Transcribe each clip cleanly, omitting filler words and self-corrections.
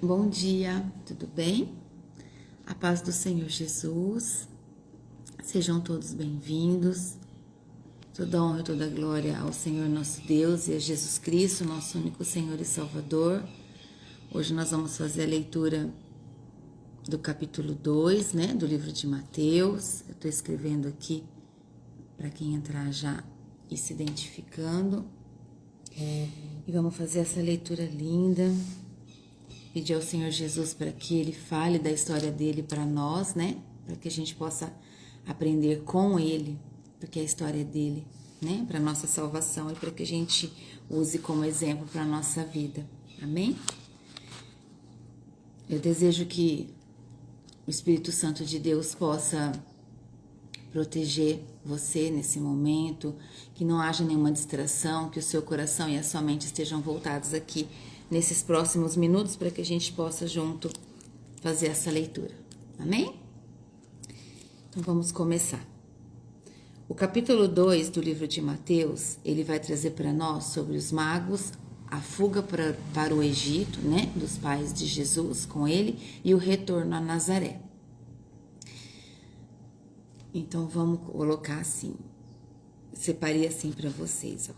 Bom dia, tudo bem? A paz do Senhor Jesus, sejam todos bem-vindos. Toda honra e toda glória ao Senhor nosso Deus e a Jesus Cristo, nosso único Senhor e Salvador. Hoje nós vamos fazer a leitura do capítulo 2, do livro de Mateus. Eu estou escrevendo aqui para quem entrar já e se identificando. E vamos fazer essa leitura linda. Pedir ao Senhor Jesus para que Ele fale da história dele para nós, para que a gente possa aprender com Ele, porque a história é dele, para nossa salvação e para que a gente use como exemplo para a nossa vida. Amém? Eu desejo que o Espírito Santo de Deus possa proteger você nesse momento, que não haja nenhuma distração, que o seu coração e a sua mente estejam voltados aqui nesses próximos minutos para que a gente possa junto fazer essa leitura. Amém? Então vamos começar. O capítulo 2 do livro de Mateus, ele vai trazer para nós sobre os magos, a fuga para o Egito, dos pais de Jesus com ele e o retorno a Nazaré. Então vamos colocar assim, separei assim para vocês.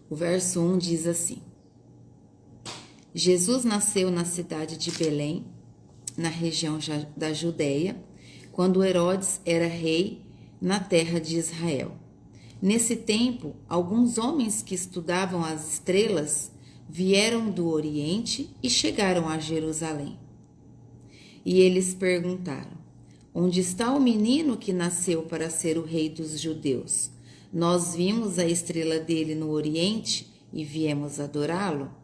O verso 1 diz assim: Jesus nasceu na cidade de Belém, na região da Judeia, quando Herodes era rei na terra de Israel. Nesse tempo, alguns homens que estudavam as estrelas vieram do Oriente e chegaram a Jerusalém. E eles perguntaram: onde está o menino que nasceu para ser o rei dos judeus? Nós vimos a estrela dele no Oriente e viemos adorá-lo.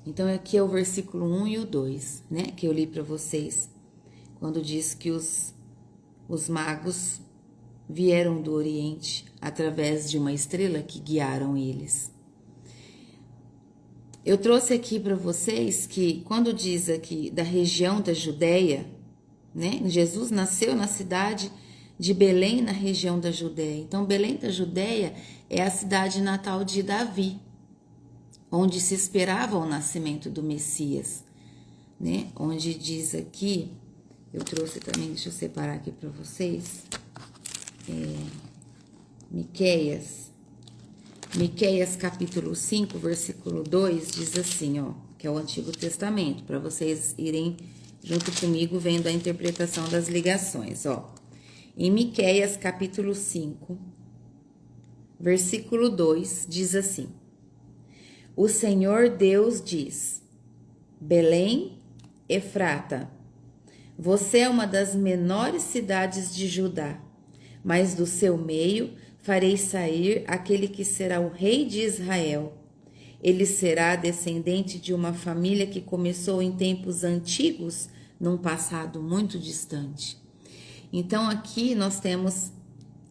Então aqui é o versículo 1 e o 2, que eu li para vocês, quando diz que os magos vieram do Oriente através de uma estrela que guiaram eles. Eu trouxe aqui para vocês que quando diz aqui da região da Judeia, Jesus nasceu na cidade de Belém, na região da Judeia. Então Belém da Judeia é a cidade natal de Davi, onde se esperava o nascimento do Messias, onde diz aqui, eu trouxe também, deixa eu separar aqui para vocês, Miqueias capítulo 5, versículo 2, diz assim, que é o Antigo Testamento, para vocês irem junto comigo vendo a interpretação das ligações, Em Miqueias capítulo 5, versículo 2, diz assim: o Senhor Deus diz: Belém, Efrata, você é uma das menores cidades de Judá, mas do seu meio farei sair aquele que será o rei de Israel. Ele será descendente de uma família que começou em tempos antigos, num passado muito distante. Então aqui nós temos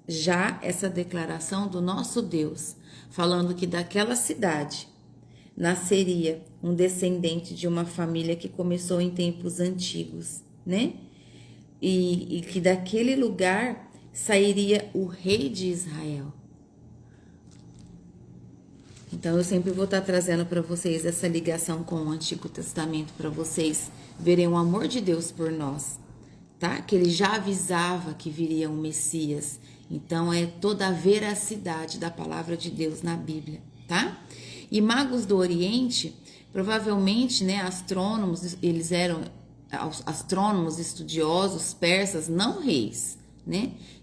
já essa declaração do nosso Deus, falando que daquela cidade nasceria um descendente de uma família que começou em tempos antigos, E que daquele lugar sairia o rei de Israel. Então eu sempre vou estar trazendo para vocês essa ligação com o Antigo Testamento, para vocês verem o amor de Deus por nós, Que ele já avisava que viria um Messias. Então é toda a veracidade da palavra de Deus na Bíblia, E magos do Oriente, provavelmente, astrônomos, eles eram astrônomos estudiosos persas, não reis,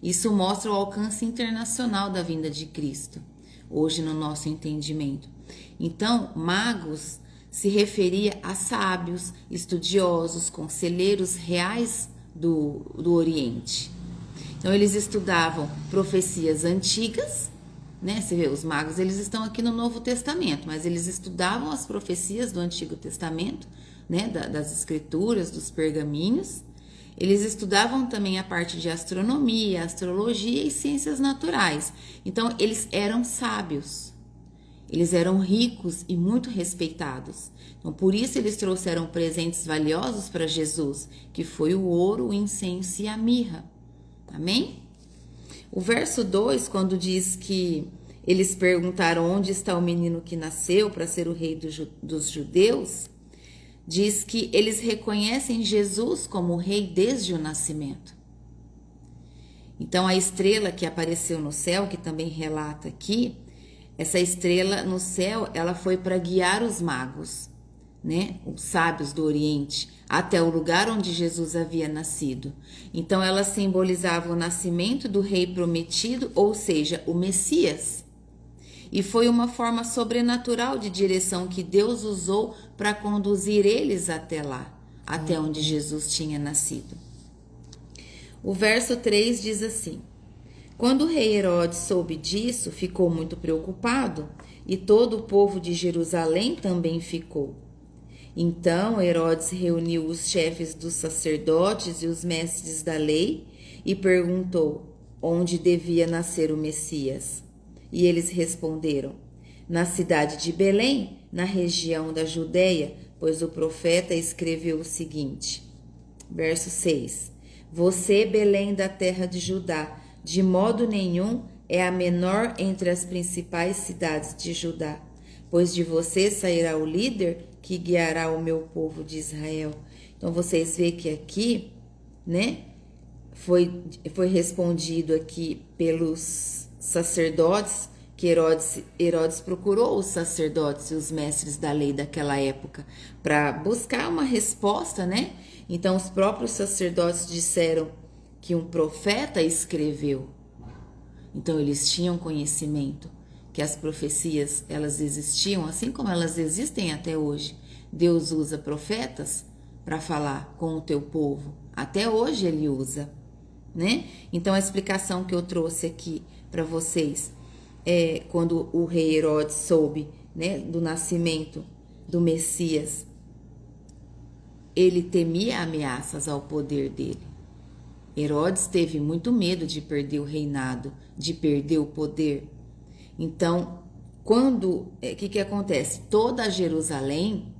Isso mostra o alcance internacional da vinda de Cristo, hoje no nosso entendimento. Então, magos se referia a sábios, estudiosos, conselheiros reais do Oriente. Então, eles estudavam profecias antigas, Você vê, os magos, eles estão aqui no Novo Testamento, mas eles estudavam as profecias do Antigo Testamento, das escrituras, dos pergaminhos. Eles estudavam também a parte de astronomia, astrologia e ciências naturais. Então, eles eram sábios, eles eram ricos e muito respeitados. Então, por isso eles trouxeram presentes valiosos para Jesus, que foi o ouro, o incenso e a mirra. Amém? O verso 2, quando diz que eles perguntaram onde está o menino que nasceu para ser o rei dos judeus, diz que eles reconhecem Jesus como rei desde o nascimento. Então, a estrela que apareceu no céu, que também relata aqui, essa estrela no céu, ela foi para guiar os magos, né, os sábios do Oriente, até o lugar onde Jesus havia nascido. Então, ela simbolizava o nascimento do rei prometido, ou seja, o Messias. E foi uma forma sobrenatural de direção que Deus usou para conduzir eles até lá, até onde Jesus tinha nascido. O verso 3 diz assim: quando o rei Herodes soube disso, ficou muito preocupado, e todo o povo de Jerusalém também ficou. Então Herodes reuniu os chefes dos sacerdotes e os mestres da lei e perguntou onde devia nascer o Messias. E eles responderam: na cidade de Belém, na região da Judeia, pois o profeta escreveu o seguinte. Verso 6: você, Belém da terra de Judá, de modo nenhum é a menor entre as principais cidades de Judá, pois de você sairá o líder que guiará o meu povo de Israel. Então vocês veem que aqui, né, foi respondido aqui pelos sacerdotes, que Herodes procurou os sacerdotes e os mestres da lei daquela época para buscar uma resposta, né? Então os próprios sacerdotes disseram que um profeta escreveu. Então eles tinham conhecimento que as profecias, elas existiam, assim como elas existem até hoje. Deus usa profetas para falar com o teu povo. Até hoje ele usa, né? Então a explicação que eu trouxe aqui para vocês é quando o rei Herodes soube, né, do nascimento do Messias, ele temia ameaças ao poder dele. Herodes teve muito medo de perder o reinado, de perder o poder. Então, o que acontece? Toda Jerusalém,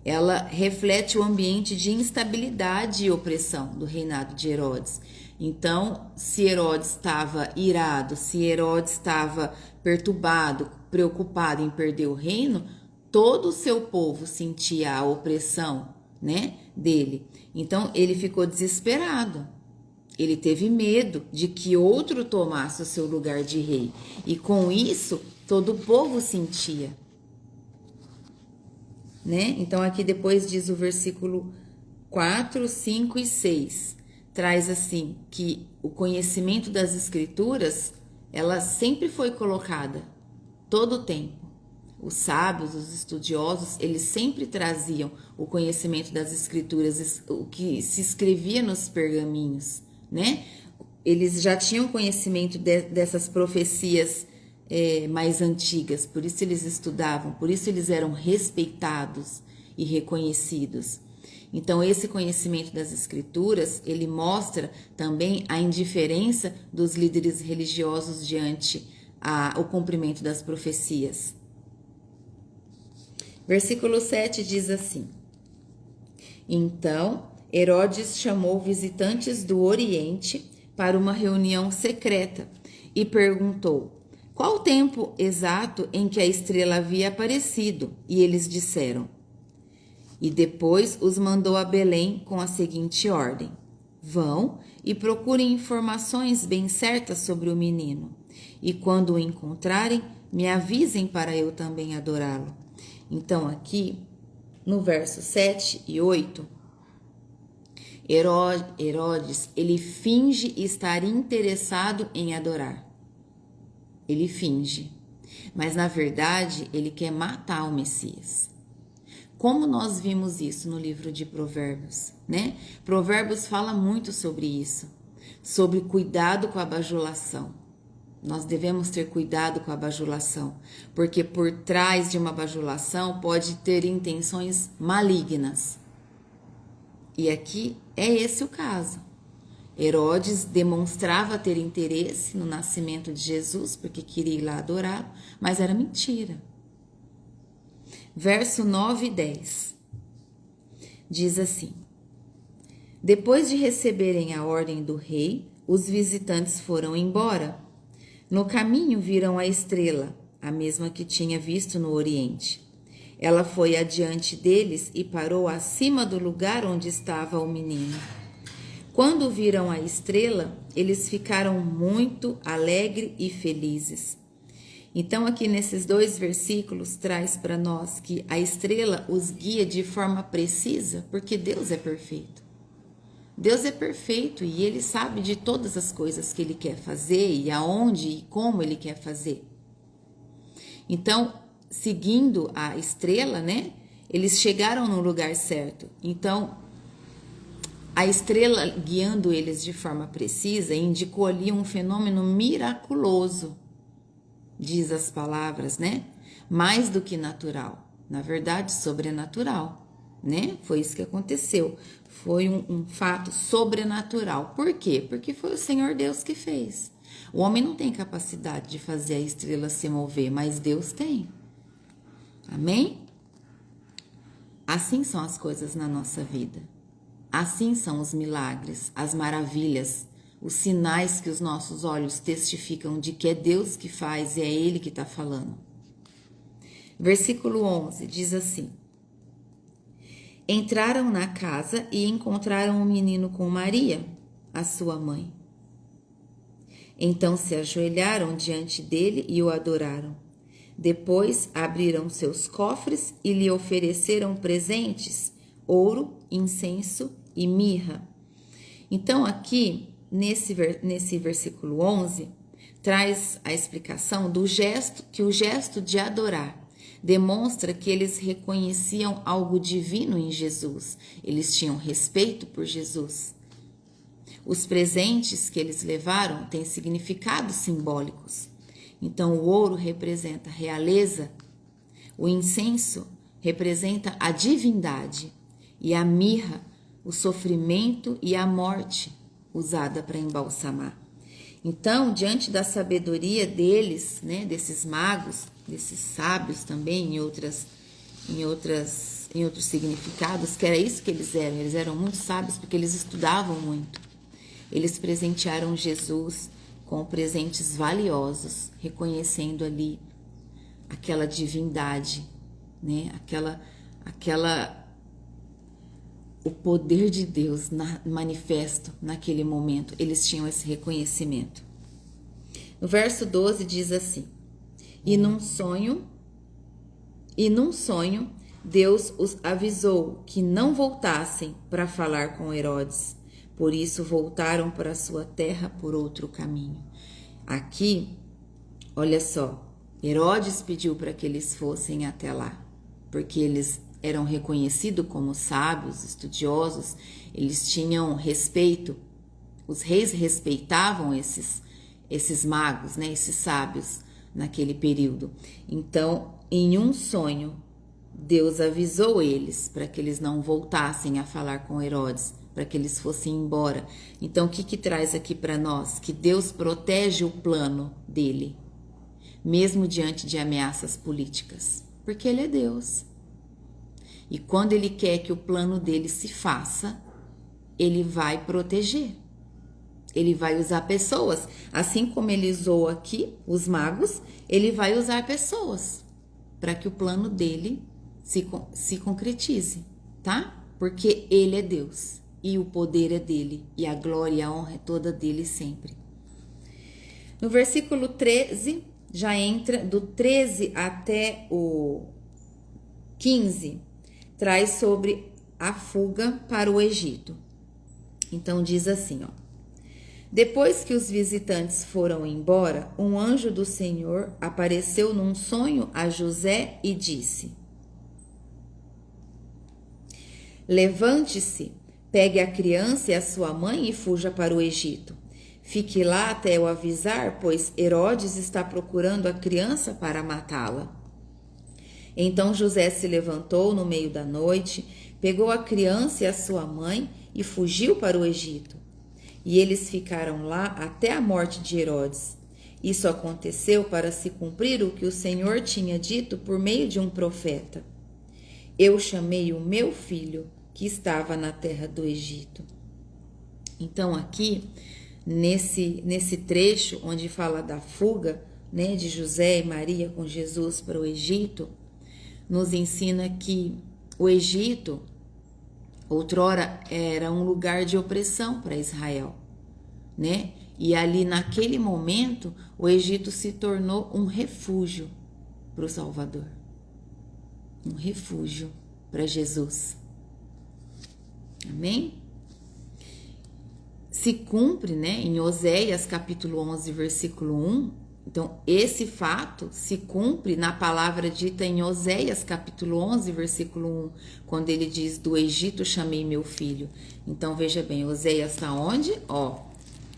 ela reflete o ambiente de instabilidade e opressão do reinado de Herodes. Então, se Herodes estava irado, se Herodes estava perturbado, preocupado em perder o reino, todo o seu povo sentia a opressão, né, dele. Então, ele ficou desesperado. Ele teve medo de que outro tomasse o seu lugar de rei. E com isso, todo o povo sentia, né? Então, aqui depois diz o versículo 4, 5 e 6. Traz assim, que o conhecimento das escrituras, ela sempre foi colocada, todo o tempo. Os sábios, os estudiosos, eles sempre traziam o conhecimento das escrituras, o que se escrevia nos pergaminhos, né? Eles já tinham conhecimento dessas profecias mais antigas, por isso eles estudavam, por isso eles eram respeitados e reconhecidos. Então, esse conhecimento das escrituras, ele mostra também a indiferença dos líderes religiosos diante ao cumprimento das profecias. Versículo 7 diz assim: então, Herodes chamou visitantes do Oriente para uma reunião secreta e perguntou qual o tempo exato em que a estrela havia aparecido, e eles disseram. E depois os mandou a Belém com a seguinte ordem: vão e procurem informações bem certas sobre o menino, e quando o encontrarem, me avisem para eu também adorá-lo. Então, aqui, no verso 7 e 8, Herodes, ele finge estar interessado em adorar. Ele finge. Mas, na verdade, ele quer matar o Messias. Como nós vimos isso no livro de Provérbios, né? Provérbios fala muito sobre isso, sobre cuidado com a bajulação. Nós devemos ter cuidado com a bajulação, porque por trás de uma bajulação pode ter intenções malignas. E aqui é esse o caso. Herodes demonstrava ter interesse no nascimento de Jesus, porque queria ir lá adorá-lo, mas era mentira. Verso 9 e 10 diz assim: depois de receberem a ordem do rei, os visitantes foram embora. No caminho viram a estrela, a mesma que tinha visto no Oriente. Ela foi adiante deles e parou acima do lugar onde estava o menino. Quando viram a estrela, eles ficaram muito alegres e felizes. Então, aqui nesses 2 versículos, traz para nós que a estrela os guia de forma precisa, porque Deus é perfeito. Deus é perfeito e Ele sabe de todas as coisas que Ele quer fazer e aonde e como Ele quer fazer. Então, seguindo a estrela, né, eles chegaram no lugar certo. Então, a estrela guiando eles de forma precisa indicou ali um fenômeno miraculoso, diz as palavras, né? Mais do que natural, na verdade, sobrenatural, né? Foi isso que aconteceu. Foi um fato sobrenatural. Por quê? Porque foi o Senhor Deus que fez. O homem não tem capacidade de fazer a estrela se mover, mas Deus tem. Amém? Assim são as coisas na nossa vida. Assim são os milagres, as maravilhas, os sinais que os nossos olhos testificam de que é Deus que faz e é Ele que está falando. Versículo 11 diz assim: Entraram na casa e encontraram o menino com Maria, a sua mãe. Então se ajoelharam diante dele e o adoraram. Depois abriram seus cofres e lhe ofereceram presentes, ouro, incenso e mirra. Então aqui, nesse versículo 11, traz a explicação do gesto, que o gesto de adorar demonstra que eles reconheciam algo divino em Jesus. Eles tinham respeito por Jesus. Os presentes que eles levaram têm significados simbólicos. Então, o ouro representa a realeza, o incenso representa a divindade e a mirra, o sofrimento e a morte usada para embalsamar. Então, diante da sabedoria deles, né, desses magos, desses sábios também, em outros significados, que era isso que eles eram muito sábios porque eles estudavam muito. Eles presentearam Jesus com presentes valiosos, reconhecendo ali aquela divindade, né? O poder de Deus manifesto naquele momento. Eles tinham esse reconhecimento. No verso 12 diz assim: E num sonho, Deus os avisou que não voltassem para falar com Herodes. Por isso voltaram para sua terra por outro caminho. Aqui, olha só, Herodes pediu para que eles fossem até lá, porque eles eram reconhecidos como sábios, estudiosos, eles tinham respeito, os reis respeitavam esses magos, né, esses sábios naquele período. Então, em um sonho, Deus avisou eles para que eles não voltassem a falar com Herodes, para que eles fossem embora. Então, o que traz aqui para nós? Que Deus protege o plano dele, mesmo diante de ameaças políticas, porque ele é Deus. E quando ele quer que o plano dele se faça, ele vai proteger. Ele vai usar pessoas. Assim como ele usou aqui os magos, ele vai usar pessoas para que o plano dele se concretize, tá? Porque ele é Deus. E o poder é dele, e a glória e a honra é toda dele sempre. No versículo 13, já entra, do 13 até o 15, traz sobre a fuga para o Egito. Então diz assim, ó: Depois que os visitantes foram embora, um anjo do Senhor apareceu num sonho a José e disse: Levante-se, pegue a criança e a sua mãe e fuja para o Egito. Fique lá até eu avisar, pois Herodes está procurando a criança para matá-la. Então José se levantou no meio da noite, pegou a criança e a sua mãe e fugiu para o Egito. E eles ficaram lá até a morte de Herodes. Isso aconteceu para se cumprir o que o Senhor tinha dito por meio de um profeta: Eu chamei o meu filho que estava na terra do Egito. Então aqui, nesse trecho onde fala da fuga, né, de José e Maria com Jesus para o Egito, nos ensina que o Egito, outrora, era um lugar de opressão para Israel, né? E ali naquele momento, o Egito se tornou um refúgio para o Salvador, um refúgio para Jesus. Amém? Se cumpre, né, em Oséias capítulo 11, versículo 1. Então, esse fato se cumpre na palavra dita em Oséias capítulo 11, versículo 1, quando ele diz: do Egito chamei meu filho. Então, veja bem, Oséias está onde?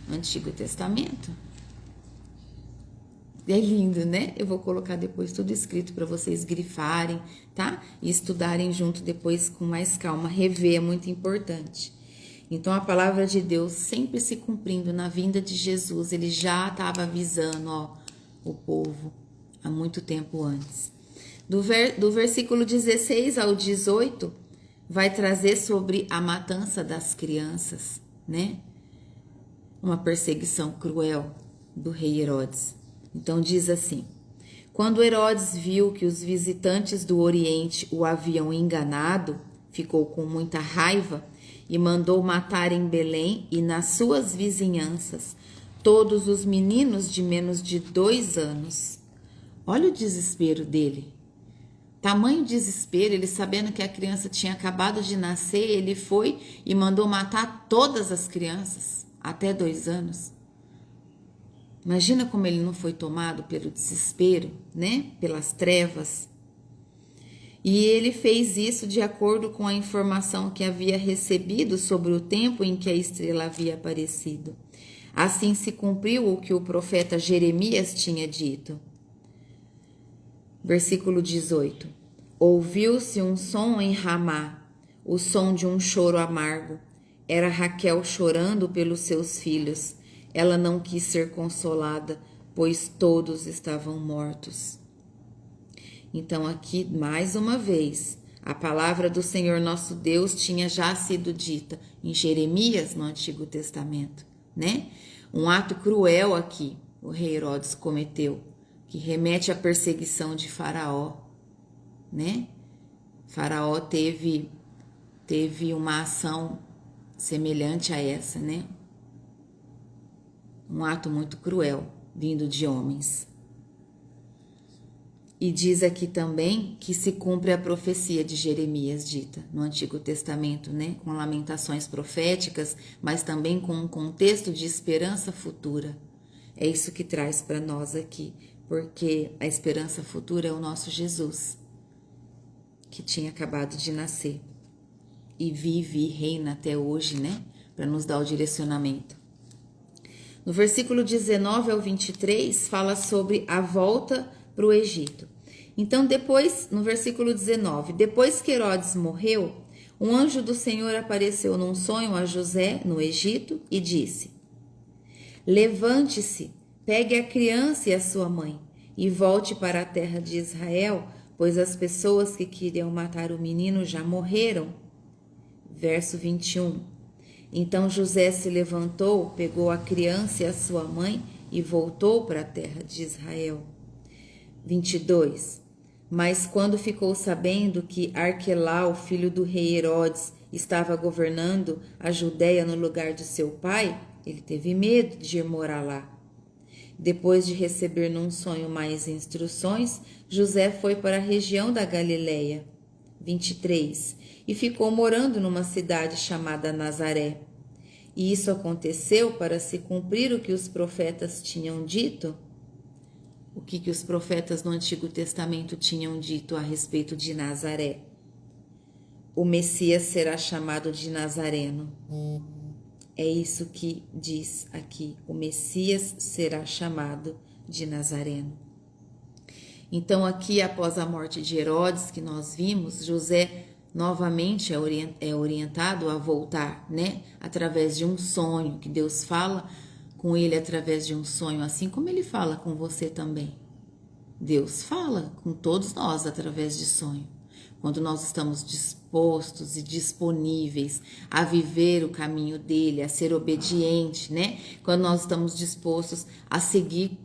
Antigo Testamento. É lindo, né? Eu vou colocar depois tudo escrito para vocês grifarem, tá? E estudarem junto depois com mais calma. Rever é muito importante. Então, a palavra de Deus sempre se cumprindo na vinda de Jesus. Ele já estava avisando, o povo há muito tempo antes. Do versículo 16 ao 18, vai trazer sobre a matança das crianças, né? Uma perseguição cruel do rei Herodes. Então diz assim: quando Herodes viu que os visitantes do Oriente o haviam enganado, ficou com muita raiva e mandou matar em Belém e nas suas vizinhanças todos os meninos de menos de 2 anos. Olha o desespero dele. Tamanho desespero, ele sabendo que a criança tinha acabado de nascer, ele foi e mandou matar todas as crianças até 2 anos. Imagina como ele não foi tomado pelo desespero, né? Pelas trevas. E ele fez isso de acordo com a informação que havia recebido sobre o tempo em que a estrela havia aparecido. Assim se cumpriu o que o profeta Jeremias tinha dito. Versículo 18. Ouviu-se um som em Ramá, o som de um choro amargo. Era Raquel chorando pelos seus filhos. Ela não quis ser consolada, pois todos estavam mortos. Então aqui, mais uma vez, a palavra do Senhor nosso Deus tinha já sido dita em Jeremias, no Antigo Testamento, né? Um ato cruel aqui, o rei Herodes cometeu, que remete à perseguição de Faraó, né? Faraó teve uma ação semelhante a essa, né? Um ato muito cruel, vindo de homens. E diz aqui também que se cumpre a profecia de Jeremias dita no Antigo Testamento, né? Com lamentações proféticas, mas também com um contexto de esperança futura. É isso que traz para nós aqui, porque a esperança futura é o nosso Jesus, que tinha acabado de nascer e vive e reina até hoje, né? Para nos dar o direcionamento. No versículo 19 ao 23, fala sobre a volta para o Egito. Então, depois, no versículo 19, depois que Herodes morreu, um anjo do Senhor apareceu num sonho a José, no Egito, e disse: levante-se, pegue a criança e a sua mãe, e volte para a terra de Israel, pois as pessoas que queriam matar o menino já morreram. Verso 21. Então José se levantou, pegou a criança e a sua mãe e voltou para a terra de Israel. 22. Mas quando ficou sabendo que Arquelau, filho do rei Herodes, estava governando a Judéia no lugar de seu pai, ele teve medo de ir morar lá. Depois de receber num sonho mais instruções, José foi para a região da Galileia. 23. E ficou morando numa cidade chamada Nazaré. E isso aconteceu para se cumprir o que os profetas tinham dito. O que os profetas no Antigo Testamento tinham dito a respeito de Nazaré? O Messias será chamado de Nazareno. É isso que diz aqui. O Messias será chamado de Nazareno. Então aqui, após a morte de Herodes, que nós vimos, José novamente é orientado a voltar, né? Através de um sonho, que Deus fala com ele através de um sonho, assim como ele fala com você também. Deus fala com todos nós através de sonho. Quando nós estamos dispostos e disponíveis a viver o caminho dele, a ser obediente, né? Quando nós estamos dispostos a seguir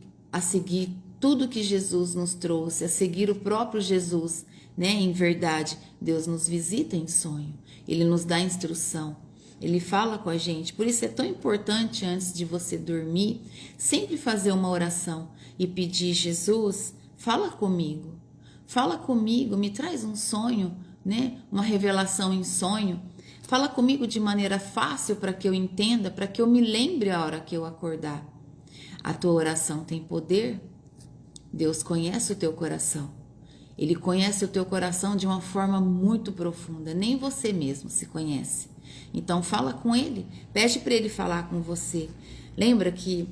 tudo que Jesus nos trouxe, a seguir o próprio Jesus, né? Em verdade, Deus nos visita em sonho, Ele nos dá instrução, Ele fala com a gente. Por isso é tão importante, antes de você dormir, sempre fazer uma oração e pedir: Jesus, fala comigo, me traz um sonho, né? Uma revelação em sonho. Fala comigo de maneira fácil para que eu entenda, para que eu me lembre a hora que eu acordar. A tua oração tem poder. Deus conhece o teu coração. Ele conhece o teu coração de uma forma muito profunda. Nem você mesmo se conhece. Então fala com Ele. Pede para Ele falar com você. Lembra que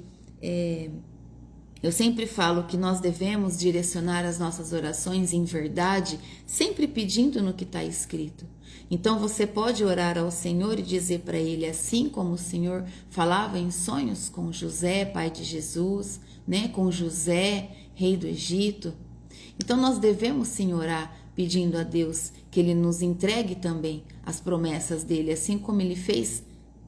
eu sempre falo que nós devemos direcionar as nossas orações em verdade, sempre pedindo no que está escrito. Então você pode orar ao Senhor e dizer para Ele, assim como o Senhor falava em sonhos com José, pai de Jesus, né? Com José, rei do Egito. Então nós devemos sim orar pedindo a Deus que Ele nos entregue também as promessas dEle, assim como Ele fez,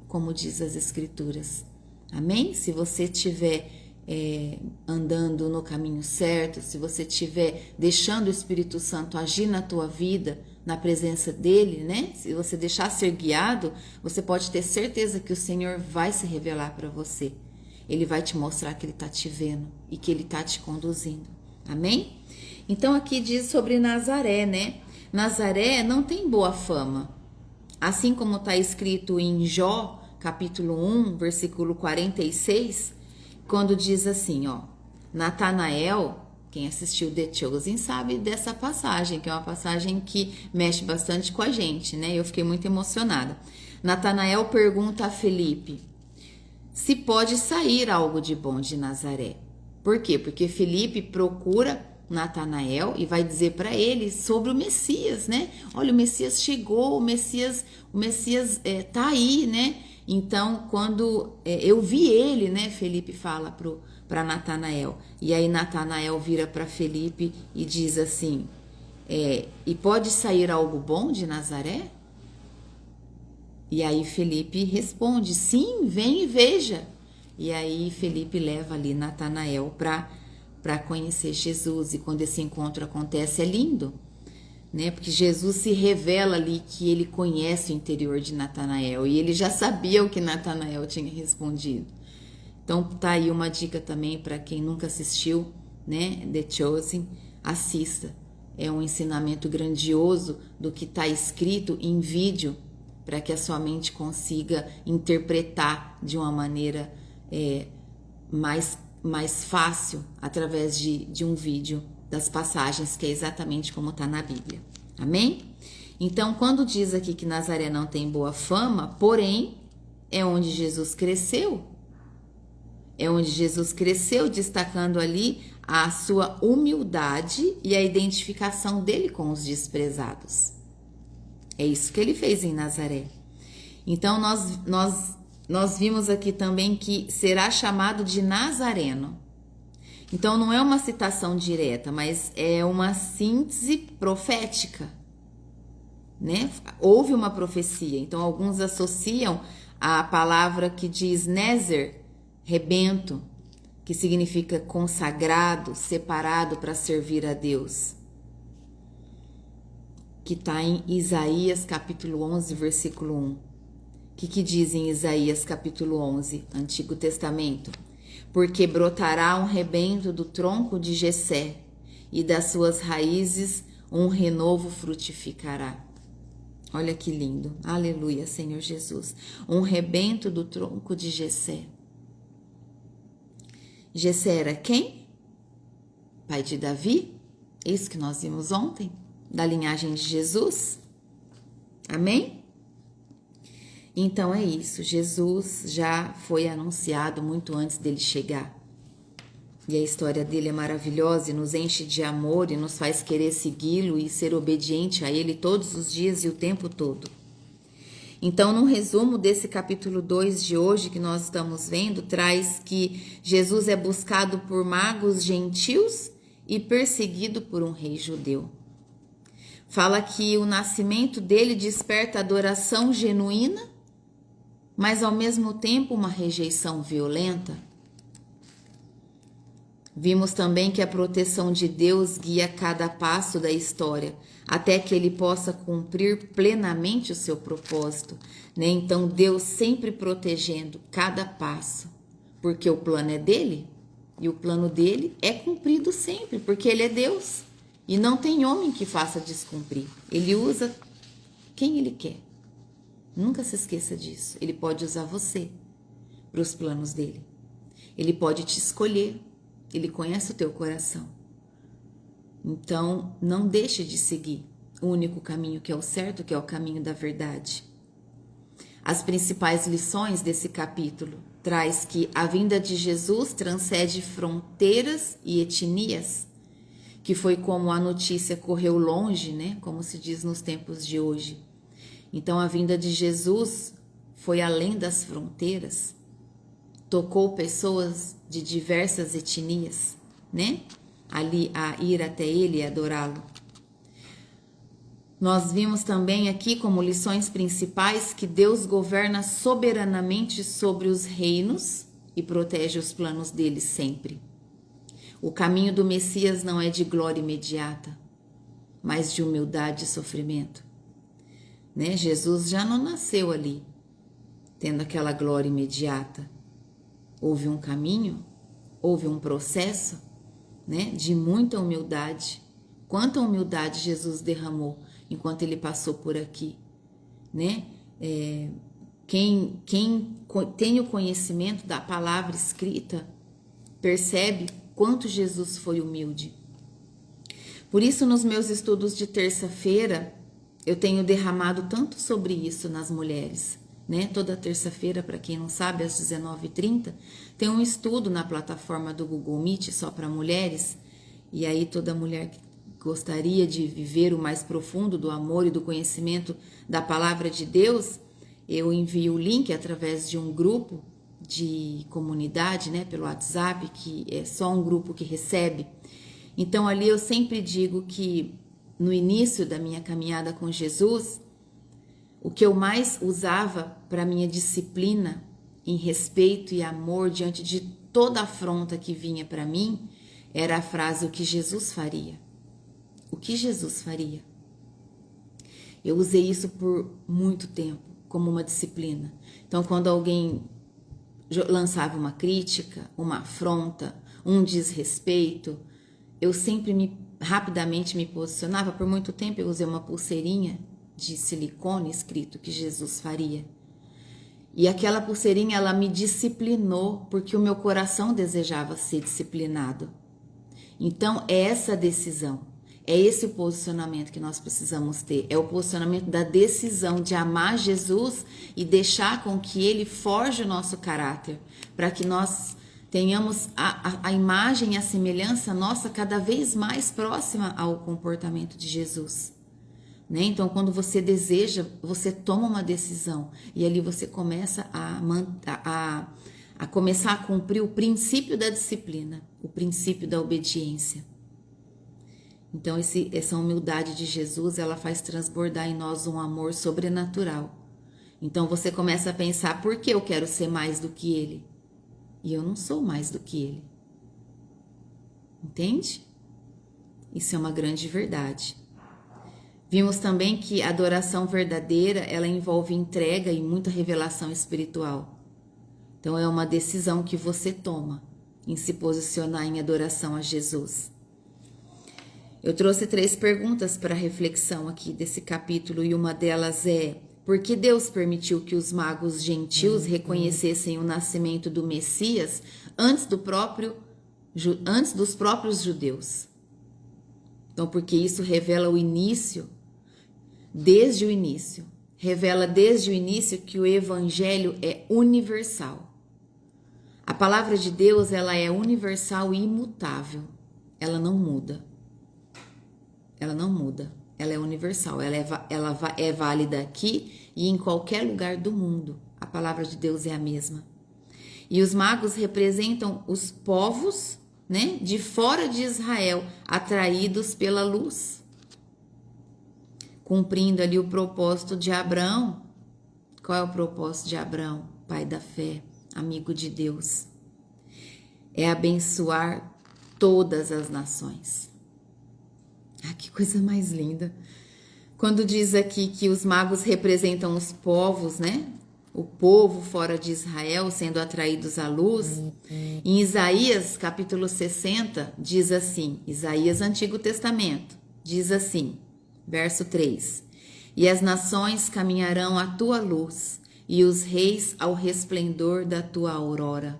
como diz as Escrituras. Amém? Se você estiver andando no caminho certo, se você estiver deixando o Espírito Santo agir na tua vida, na presença dele, né? Se você deixar ser guiado, você pode ter certeza que o Senhor vai se revelar para você. Ele vai te mostrar que Ele está te vendo e que Ele está te conduzindo. Amém? Então aqui diz sobre Nazaré, né? Nazaré não tem boa fama. Assim como está escrito em Jó, capítulo 1, versículo 46, quando diz assim, ó, Natanael, quem assistiu The Chosen sabe dessa passagem, que é uma passagem que mexe bastante com a gente, né? Eu fiquei muito emocionada. Natanael pergunta a Felipe se pode sair algo de bom de Nazaré. Por quê? Porque Felipe procura Natanael e vai dizer para ele sobre o Messias, né? Olha, o Messias chegou, o Messias tá aí, né? Então, quando eu vi ele, né? Felipe fala para Natanael. E aí Natanael vira para Felipe e diz assim, e pode sair algo bom de Nazaré? E aí Felipe responde, sim, vem e veja. E aí Felipe leva ali Natanael para conhecer Jesus. E quando esse encontro acontece, é lindo, né? Porque Jesus se revela ali que ele conhece o interior de Natanael. E ele já sabia o que Natanael tinha respondido. Então tá aí uma dica também para quem nunca assistiu, né? The Chosen, assista. É um ensinamento grandioso do que está escrito em vídeo, para que a sua mente consiga interpretar de uma maneira mais fácil através de um vídeo das passagens, que é exatamente como está na Bíblia. Amém? Então, quando diz aqui que Nazaré não tem boa fama, porém, é onde Jesus cresceu. É onde Jesus cresceu, destacando ali a sua humildade e a identificação dele com os desprezados. É isso que ele fez em Nazaré. Então, nós vimos aqui também que será chamado de Nazareno. Então, não é uma citação direta, mas é uma síntese profética, né? Houve uma profecia. Então, alguns associam a palavra que diz Nézer, rebento, que significa consagrado, separado para servir a Deus, que está em Isaías capítulo 11, versículo 1. O que diz em Isaías capítulo 11, Antigo Testamento? Porque brotará um rebento do tronco de Jessé, e das suas raízes um renovo frutificará. Olha que lindo. Aleluia, Senhor Jesus. Um rebento do tronco de Jessé. Jessé era quem? Pai de Davi? Isso que nós vimos ontem, da linhagem de Jesus. Amém? Então é isso, Jesus já foi anunciado muito antes dele chegar. E a história dele é maravilhosa e nos enche de amor e nos faz querer segui-lo e ser obediente a ele todos os dias e o tempo todo. Então, no resumo desse capítulo 2 de hoje que nós estamos vendo, traz que Jesus é buscado por magos gentios e perseguido por um rei judeu. Fala que o nascimento dele desperta adoração genuína, mas ao mesmo tempo uma rejeição violenta. Vimos também que a proteção de Deus guia cada passo da história, até que ele possa cumprir plenamente o seu propósito, né? Então Deus sempre protegendo cada passo, porque o plano é dele, e o plano dele é cumprido sempre, porque ele é Deus, e não tem homem que faça descumprir. Ele usa quem ele quer. Nunca se esqueça disso. Ele pode usar você para os planos dele. Ele pode te escolher. Ele conhece o teu coração. Então, não deixe de seguir o único caminho que é o certo, que é o caminho da verdade. As principais lições desse capítulo traz que a vinda de Jesus transcende fronteiras e etnias, que foi como a notícia correu longe, né? Como se diz nos tempos de hoje. Então, a vinda de Jesus foi além das fronteiras, tocou pessoas de diversas etnias, né? Ali a ir até ele e adorá-lo. Nós vimos também aqui como lições principais que Deus governa soberanamente sobre os reinos e protege os planos dele sempre. O caminho do Messias não é de glória imediata, mas de humildade e sofrimento. Né? Jesus já não nasceu ali, tendo aquela glória imediata. Houve um caminho, houve um processo, né, de muita humildade. Quanta humildade Jesus derramou enquanto ele passou por aqui, né? Quem tem o conhecimento da palavra escrita percebe quanto Jesus foi humilde. Por isso, nos meus estudos de terça-feira, eu tenho derramado tanto sobre isso nas mulheres, né? Toda terça-feira, para quem não sabe, às 19h30, tem um estudo na plataforma do Google Meet só para mulheres, e aí toda mulher que gostaria de viver o mais profundo do amor e do conhecimento da palavra de Deus, eu envio o link através de um grupo de comunidade, né, pelo WhatsApp, que é só um grupo que recebe. Então ali eu sempre digo que no início da minha caminhada com Jesus, o que eu mais usava para minha disciplina em respeito e amor diante de toda afronta que vinha para mim, era a frase: o que Jesus faria. O que Jesus faria? Eu usei isso por muito tempo, como uma disciplina. Então, quando alguém lançava uma crítica, uma afronta, um desrespeito, eu sempre rapidamente me posicionava. Por muito tempo eu usei uma pulseirinha de silicone escrito que Jesus faria. E aquela pulseirinha, ela me disciplinou, porque o meu coração desejava ser disciplinado. Então, é essa decisão, é esse o posicionamento que nós precisamos ter. É o posicionamento da decisão de amar Jesus e deixar com que ele forje o nosso caráter, para que nós tenhamos a imagem e a semelhança nossa cada vez mais próxima ao comportamento de Jesus. Né? Então, quando você deseja, você toma uma decisão e ali você começa a começar a cumprir o princípio da disciplina, o princípio da obediência. Então, essa humildade de Jesus, ela faz transbordar em nós um amor sobrenatural. Então, você começa a pensar: por que eu quero ser mais do que ele? E eu não sou mais do que ele. Entende? Isso é uma grande verdade. Vimos também que a adoração verdadeira, ela envolve entrega e muita revelação espiritual. Então, é uma decisão que você toma em se posicionar em adoração a Jesus. Eu trouxe 3 perguntas para reflexão aqui desse capítulo, e uma delas é: por que Deus permitiu que os magos gentios reconhecessem o nascimento do Messias antes dos próprios judeus? Então, porque isso revela o início, desde o início. Revela desde o início que o evangelho é universal. A palavra de Deus, ela é universal e imutável. Ela não muda. Ela não muda. Ela é universal. Ela é válida aqui e em qualquer lugar do mundo. A palavra de Deus é a mesma. E os magos representam os povos, né, de fora de Israel, atraídos pela luz, cumprindo ali o propósito de Abraão. Qual é o propósito de Abraão? Pai da fé, amigo de Deus. É abençoar todas as nações. Ah, que coisa mais linda. Quando diz aqui que os magos representam os povos, né? O povo fora de Israel sendo atraídos à luz. Em Isaías, capítulo 60, diz assim, Isaías, Antigo Testamento, diz assim, verso 3: E as nações caminharão à tua luz, e os reis ao resplendor da tua aurora.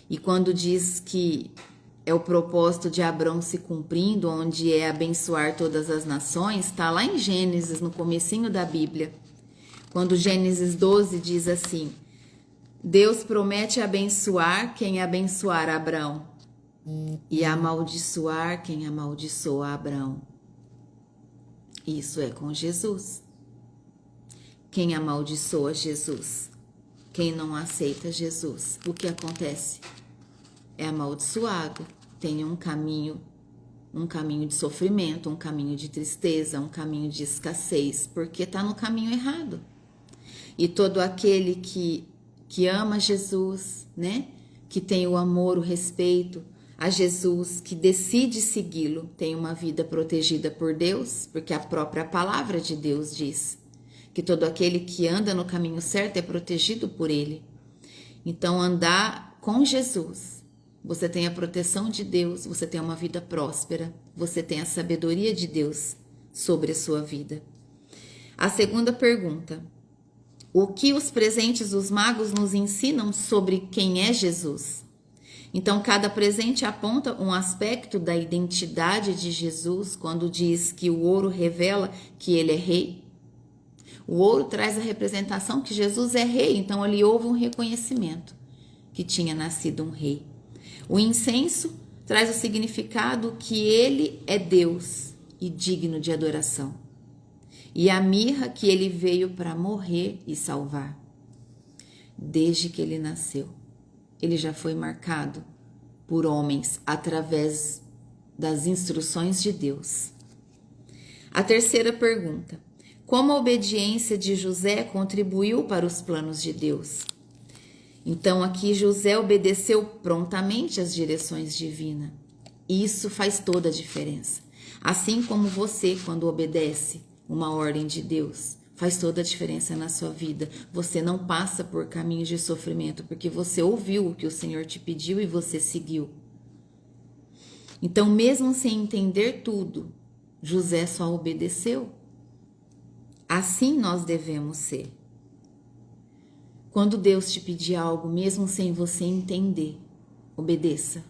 E quando diz que é o propósito de Abrão se cumprindo, onde é abençoar todas as nações, está lá em Gênesis, no comecinho da Bíblia. Quando Gênesis 12 diz assim, Deus promete abençoar quem abençoar Abrão e amaldiçoar quem amaldiçoa Abrão. Isso é com Jesus. Quem amaldiçoa Jesus, quem não aceita Jesus, o que acontece? É amaldiçoado, tem um caminho de sofrimento, um caminho de tristeza, um caminho de escassez, porque está no caminho errado. E todo aquele que ama Jesus, né? Que tem o amor, o respeito a Jesus, que decide segui-lo, tem uma vida protegida por Deus, porque a própria palavra de Deus diz que todo aquele que anda no caminho certo é protegido por Ele. Então, andar com Jesus, você tem a proteção de Deus, você tem uma vida próspera, você tem a sabedoria de Deus sobre a sua vida. A segunda pergunta: o que os presentes dos magos nos ensinam sobre quem é Jesus? Então, cada presente aponta um aspecto da identidade de Jesus, quando diz que o ouro revela que ele é rei. O ouro traz a representação que Jesus é rei, então ali houve um reconhecimento que tinha nascido um rei. O incenso traz o significado que ele é Deus e digno de adoração. E a mirra, que ele veio para morrer e salvar. Desde que ele nasceu, ele já foi marcado por homens através das instruções de Deus. A terceira pergunta: como a obediência de José contribuiu para os planos de Deus? Então aqui José obedeceu prontamente às direções divinas. Isso faz toda a diferença. Assim como você, quando obedece uma ordem de Deus, faz toda a diferença na sua vida. Você não passa por caminhos de sofrimento, porque você ouviu o que o Senhor te pediu e você seguiu. Então, mesmo sem entender tudo, José só obedeceu. Assim nós devemos ser. Quando Deus te pedir algo, mesmo sem você entender, obedeça.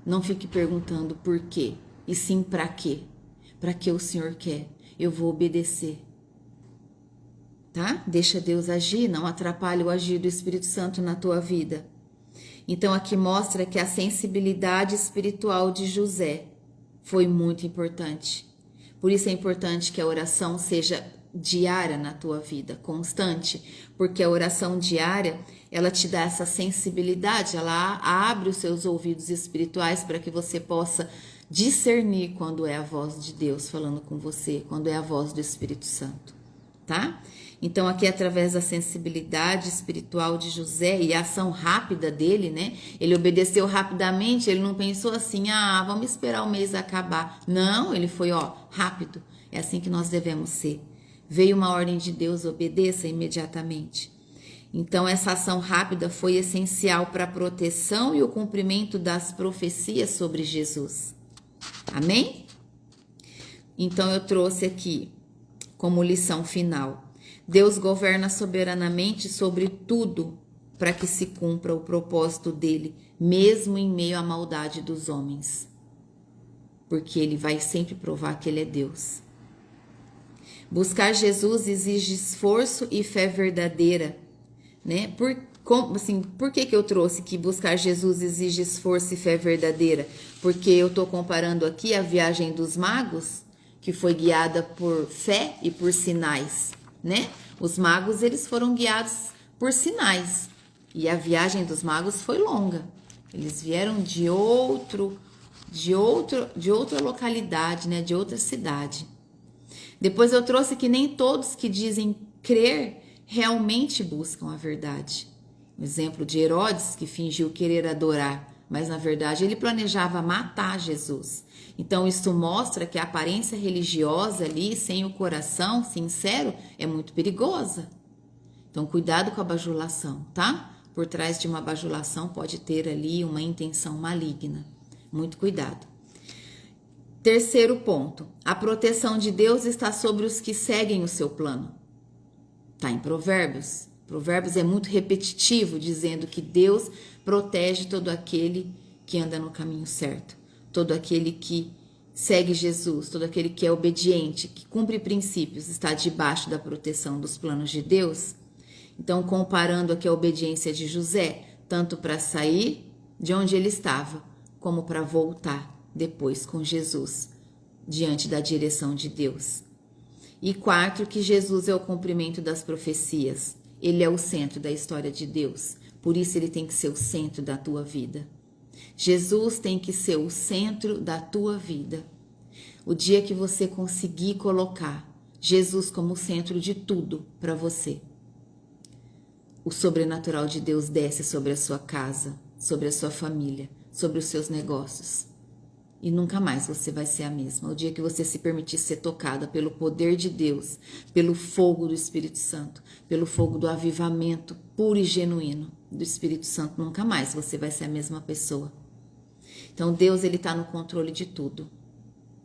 Não fique perguntando por quê, e sim para quê. Para que o Senhor quer? Eu vou obedecer. Tá? Deixa Deus agir, não atrapalhe o agir do Espírito Santo na tua vida. Então aqui mostra que a sensibilidade espiritual de José foi muito importante. Por isso é importante que a oração seja diária na tua vida, constante, porque a oração diária, ela te dá essa sensibilidade, ela abre os seus ouvidos espirituais para que você possa discernir quando é a voz de Deus falando com você, quando é a voz do Espírito Santo, tá? Então aqui através da sensibilidade espiritual de José e a ação rápida dele, né? Ele obedeceu rapidamente, ele não pensou assim, vamos esperar o mês acabar. Não, ele foi, rápido. É assim que nós devemos ser. Veio uma ordem de Deus, obedeça imediatamente. Então essa ação rápida foi essencial para a proteção e o cumprimento das profecias sobre Jesus. Amém? Então eu trouxe aqui como lição final: Deus governa soberanamente sobre tudo para que se cumpra o propósito dele, mesmo em meio à maldade dos homens. Porque ele vai sempre provar que ele é Deus. Buscar Jesus exige esforço e fé verdadeira, né? Por que eu trouxe que buscar Jesus exige esforço e fé verdadeira? Porque eu estou comparando aqui a viagem dos magos, que foi guiada por fé e por sinais, né? Os magos, eles foram guiados por sinais, e a viagem dos magos foi longa. Eles vieram de outra localidade, né? De outra cidade. Depois eu trouxe que nem todos que dizem crer realmente buscam a verdade. O exemplo de Herodes, que fingiu querer adorar mas na verdade ele planejava matar Jesus. Então isso mostra que a aparência religiosa ali, sem o coração sincero, é muito perigosa. Então cuidado com a bajulação, tá? Por trás de uma bajulação pode ter ali uma intenção maligna. Muito cuidado. Terceiro ponto, a proteção de Deus está sobre os que seguem o seu plano. Está em Provérbios. Provérbios é muito repetitivo, dizendo que Deus protege todo aquele que anda no caminho certo, todo aquele que segue Jesus, todo aquele que é obediente, que cumpre princípios, está debaixo da proteção dos planos de Deus. Então, comparando aqui a obediência de José, tanto para sair de onde ele estava, como para voltar depois com Jesus, diante da direção de Deus. E quarto, que Jesus é o cumprimento das profecias. Ele é o centro da história de Deus. Por isso ele tem que ser o centro da tua vida. Jesus tem que ser o centro da tua vida. O dia que você conseguir colocar Jesus como o centro de tudo para você, o sobrenatural de Deus desce sobre a sua casa, sobre a sua família, sobre os seus negócios. E nunca mais você vai ser a mesma. O dia que você se permitir ser tocada pelo poder de Deus, pelo fogo do Espírito Santo, pelo fogo do avivamento puro e genuíno do Espírito Santo, nunca mais você vai ser a mesma pessoa. Então Deus, ele está no controle de tudo.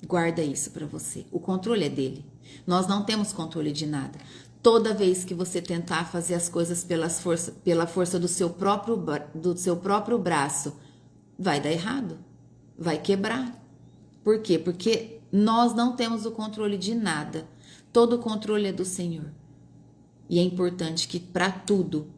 Guarda isso para você. O controle é dele. Nós não temos controle de nada. Toda vez que você tentar fazer as coisas pela força do seu próprio braço, vai dar errado. Vai quebrar. Por quê? Porque nós não temos o controle de nada. Todo o controle é do Senhor. E é importante que para tudo,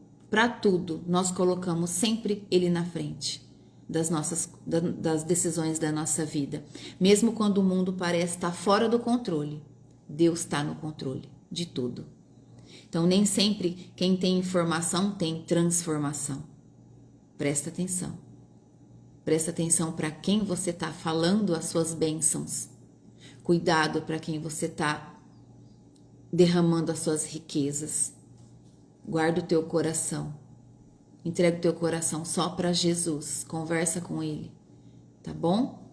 nós colocamos sempre Ele na frente das decisões da nossa vida. Mesmo quando o mundo parece estar fora do controle, Deus está no controle de tudo. Então, nem sempre quem tem informação tem transformação. Presta atenção. Presta atenção para quem você está falando as suas bênçãos. Cuidado para quem você está derramando as suas riquezas. Guarda o teu coração. Entrega o teu coração só para Jesus. Conversa com Ele. Tá bom?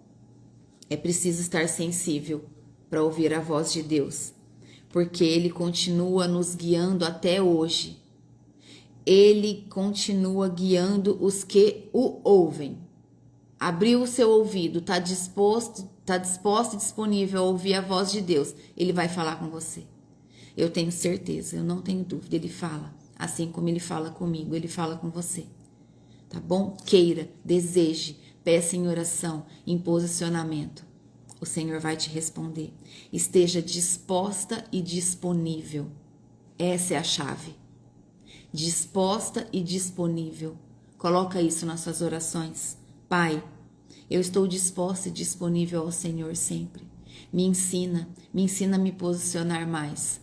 É preciso estar sensível para ouvir a voz de Deus. Porque Ele continua nos guiando até hoje. Ele continua guiando os que o ouvem. Abriu o seu ouvido, está disposto e disponível a ouvir a voz de Deus. Ele vai falar com você. Eu tenho certeza, eu não tenho dúvida. Ele fala, assim como ele fala comigo, ele fala com você. Tá bom? Queira, deseje, peça em oração, em posicionamento. O Senhor vai te responder. Esteja disposta e disponível. Essa é a chave. Disposta e disponível. Coloca isso nas suas orações. Pai, eu estou disposta e disponível ao Senhor sempre. Me ensina a me posicionar mais.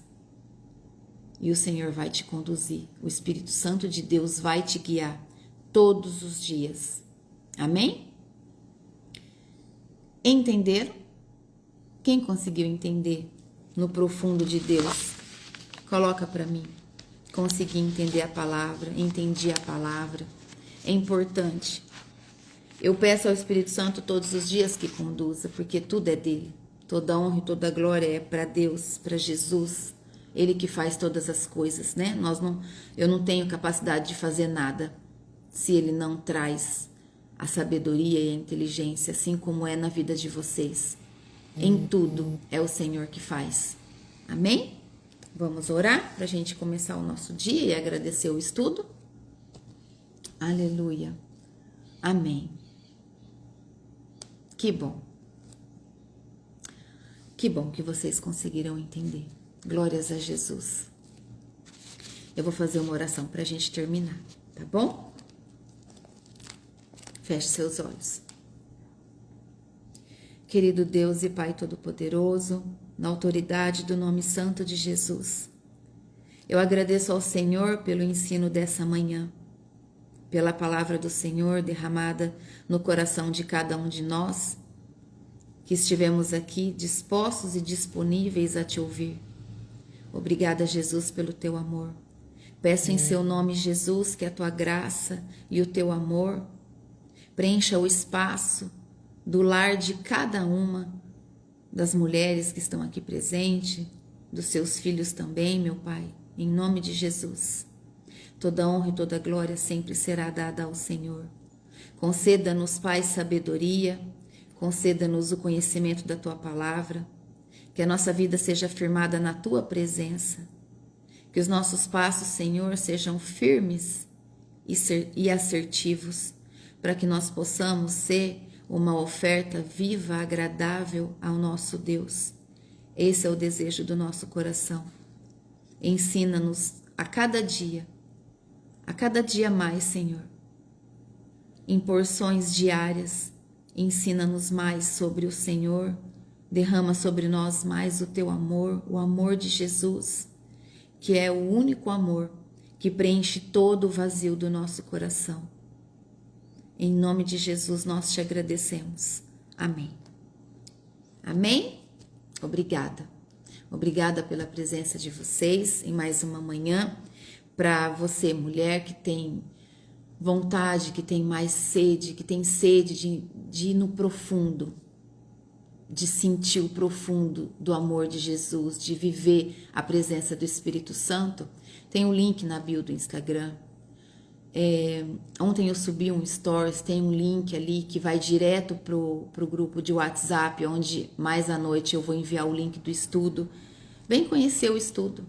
E o Senhor vai te conduzir. O Espírito Santo de Deus vai te guiar todos os dias. Amém? Entenderam? Quem conseguiu entender no profundo de Deus? Coloca para mim. Consegui entender a palavra, entendi a palavra. É importante. Eu peço ao Espírito Santo todos os dias que conduza, porque tudo é dele. Toda honra e toda glória é para Deus, para Jesus. Ele que faz todas as coisas, né? Eu não tenho capacidade de fazer nada se ele não traz a sabedoria e a inteligência, assim como é na vida de vocês. Em tudo é o Senhor que faz. Amém? Vamos orar para a gente começar o nosso dia e agradecer o estudo? Aleluia. Amém. Que bom. Que bom que vocês conseguiram entender. Glórias a Jesus. Eu vou fazer uma oração para a gente terminar, tá bom? Feche seus olhos. Querido Deus e Pai Todo-Poderoso, na autoridade do nome santo de Jesus, eu agradeço ao Senhor pelo ensino dessa manhã, pela palavra do Senhor derramada no coração de cada um de nós, que estivemos aqui dispostos e disponíveis a te ouvir. Obrigada, Jesus, pelo teu amor. Peço em seu nome, Jesus, que a tua graça e o teu amor Preencha o espaço do lar de cada uma das mulheres que estão aqui presentes, dos seus filhos também, meu Pai, em nome de Jesus. Toda honra e toda glória sempre será dada ao Senhor. Conceda-nos, Pai, sabedoria, conceda-nos o conhecimento da Tua palavra, que a nossa vida seja firmada na Tua presença, que os nossos passos, Senhor, sejam firmes e assertivos, para que nós possamos ser uma oferta viva, agradável ao nosso Deus. Esse é o desejo do nosso coração. Ensina-nos a cada dia mais, Senhor, em porções diárias. Ensina-nos mais sobre o Senhor, derrama sobre nós mais o Teu amor, o amor de Jesus, que é o único amor que preenche todo o vazio do nosso coração. Em nome de Jesus nós te agradecemos. Amém. Amém? Obrigada. Obrigada pela presença de vocês em mais uma manhã. Para você, mulher que tem vontade, que tem mais sede, que tem sede de ir no profundo, de sentir o profundo do amor de Jesus, de viver a presença do Espírito Santo, tem um link na bio do Instagram. Ontem eu subi um stories, tem um link ali que vai direto pro grupo de WhatsApp, onde mais à noite eu vou enviar o link do estudo. Vem conhecer o estudo,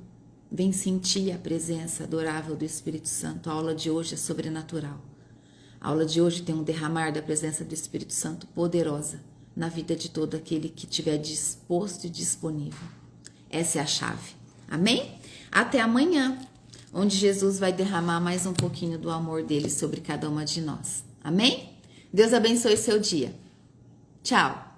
vem sentir a presença adorável do Espírito Santo. A aula de hoje é sobrenatural. A aula de hoje tem um derramar da presença do Espírito Santo poderosa na vida de todo aquele que estiver disposto e disponível. Essa é a chave. Amém? Até amanhã, onde Jesus vai derramar mais um pouquinho do amor dele sobre cada uma de nós. Amém? Deus abençoe seu dia. Tchau!